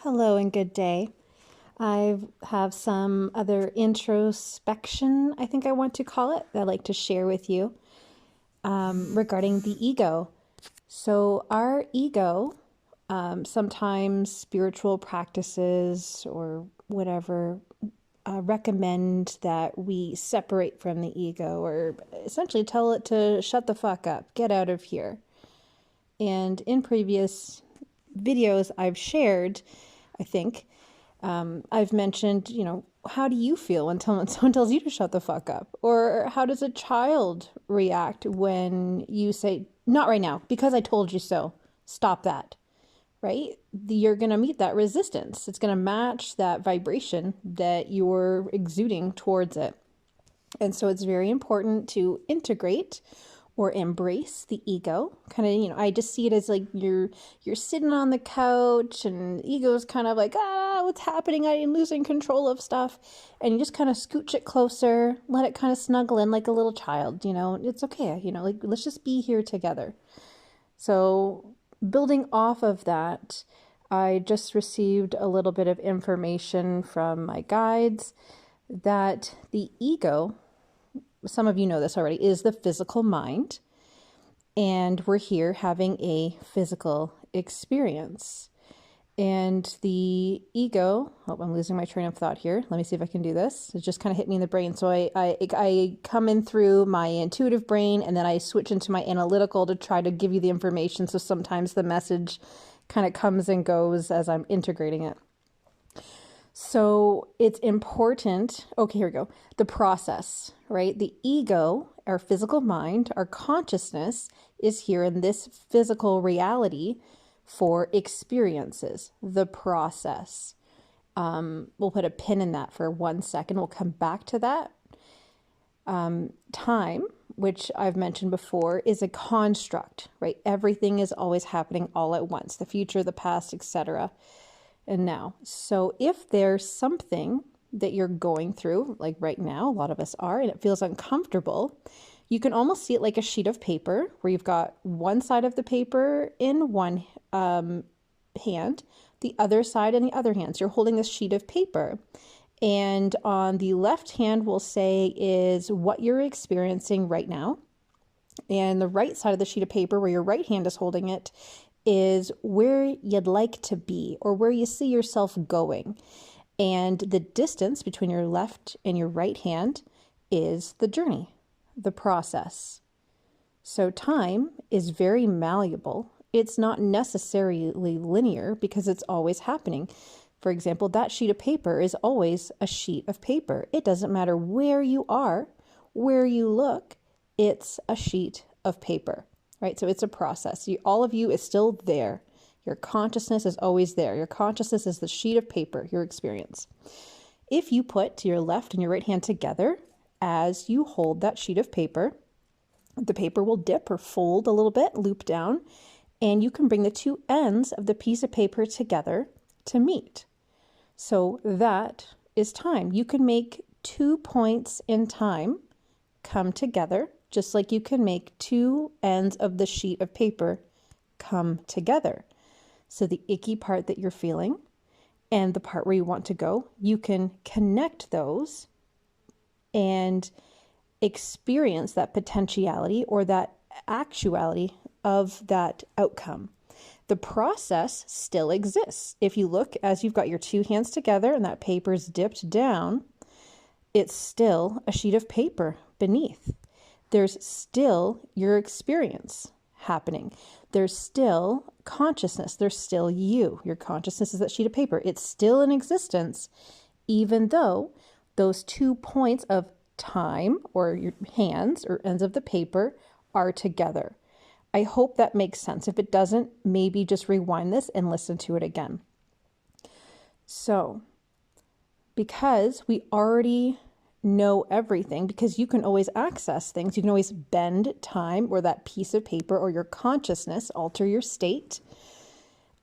Hello and good day. I have some other introspection, I think I want to call it, that I'd like to share with you regarding the ego. So our ego, sometimes spiritual practices or whatever recommend that we separate from the ego, or essentially tell it to shut the fuck up, get out of here. And in previous videos I've shared, I think, I've mentioned, how do you feel when someone tells you to shut the fuck up? Or how does a child react when you say, not right now, because I told you so, stop that, right? You're going to meet that resistance. It's going to match that vibration that you're exuding towards it. And so it's very important to integrate or embrace the ego. Kind of, I just see it as like you're sitting on the couch and the ego is kind of like, what's happening? I'm losing control of stuff. And you just kind of scooch it closer, let it kind of snuggle in like a little child, it's okay. Like, let's just be here together. So building off of that, I just received a little bit of information from my guides that the ego, some of you know this already, is the physical mind. And we're here having a physical experience. And the ego, I'm losing my train of thought here. Let me see if I can do this. It just kind of hit me in the brain. So I come in through my intuitive brain and then I switch into my analytical to try to give you the information. So sometimes the message kind of comes and goes as I'm integrating it. So it's important. Okay, here we go. The process, right? The ego, our physical mind, our consciousness is here in this physical reality for experiences, the process. We'll put a pin in that for 1 second. We'll come back to that. Time, which I've mentioned before, is a construct, right? Everything is always happening all at once, the future, the past, etc. And now. So if there's something that you're going through, like right now, a lot of us are, and it feels uncomfortable, you can almost see it like a sheet of paper where you've got one side of the paper in one hand, the other side in the other hand. So you're holding this sheet of paper. And on the left hand, we'll say is what you're experiencing right now. And the right side of the sheet of paper, where your right hand is holding it, is where you'd like to be or where you see yourself going. And the distance between your left and your right hand is the journey, the process. So time is very malleable. It's not necessarily linear because it's always happening. For example, that sheet of paper is always a sheet of paper. It doesn't matter where you are, where you look, it's a sheet of paper. Right? So it's a process. All of you is still there. Your consciousness is always there. Your consciousness is the sheet of paper, your experience. If you put your left and your right hand together as you hold that sheet of paper, the paper will dip or fold a little bit, loop down, and you can bring the two ends of the piece of paper together to meet. So that is time. You can make 2 points in time come together, just like you can make two ends of the sheet of paper come together. So the icky part that you're feeling and the part where you want to go, you can connect those and experience that potentiality or that actuality of that outcome. The process still exists. If you look as you've got your two hands together and that paper's dipped down, it's still a sheet of paper beneath. There's still your experience happening. There's still consciousness. There's still you. Your consciousness is that sheet of paper. It's still in existence, even though those 2 points of time or your hands or ends of the paper are together. I hope that makes sense. If it doesn't, maybe just rewind this and listen to it again. So, because we already know everything, because you can always access things. You can always bend time or that piece of paper or your consciousness, alter your state.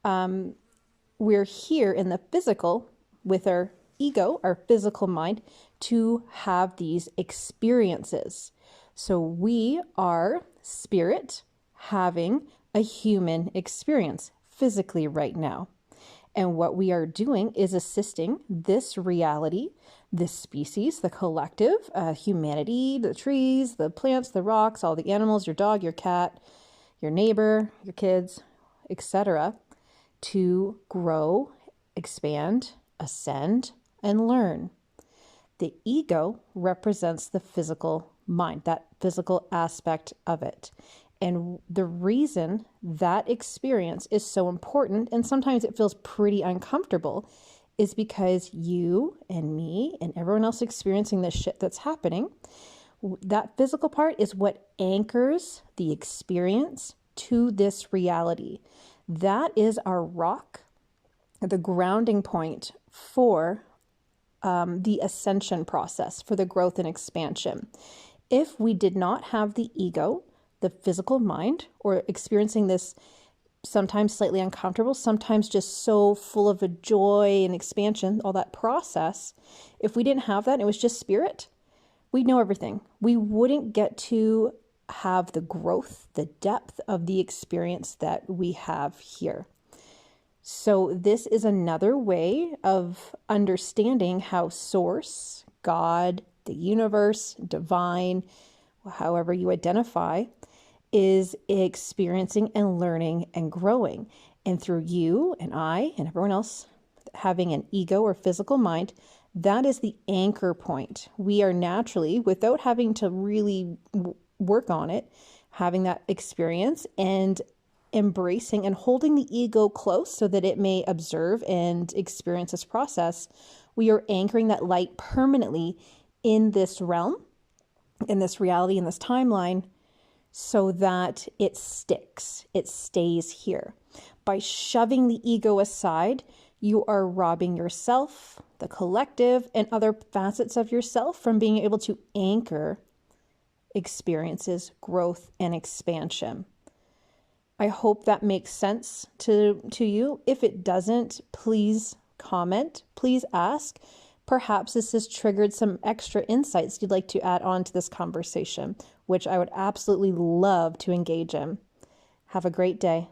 We're here in the physical with our ego, our physical mind, to have these experiences. So we are spirit having a human experience physically right now. And what we are doing is assisting this reality, this species, the collective, humanity, the trees, the plants, the rocks, all the animals, your dog, your cat, your neighbor, your kids, etc., to grow, expand, ascend, and learn. The ego represents the physical mind, that physical aspect of it. And the reason that experience is so important, and sometimes it feels pretty uncomfortable, is because you and me and everyone else experiencing this shit that's happening, that physical part is what anchors the experience to this reality. That is our rock, the grounding point for the ascension process, for the growth and expansion. If we did not have the ego, the physical mind, or experiencing this sometimes slightly uncomfortable, sometimes just so full of a joy and expansion, all that process, if we didn't have that and it was just spirit, we'd know everything. We wouldn't get to have the growth, the depth of the experience that we have here. So this is another way of understanding how Source, God, the universe, divine, however you identify, is experiencing and learning and growing. And through you and I and everyone else having an ego or physical mind, that is the anchor point. We are naturally, without having to really work on it, having that experience and embracing and holding the ego close so that it may observe and experience this process. We are anchoring that light permanently in this realm, in this reality, in this timeline, so that it sticks, it stays here. By shoving the ego aside, you are robbing yourself, the collective, and other facets of yourself from being able to anchor experiences, growth, and expansion. I hope that makes sense to you. If it doesn't, please comment, please ask. Perhaps this has triggered some extra insights you'd like to add on to this conversation, which I would absolutely love to engage in. Have a great day.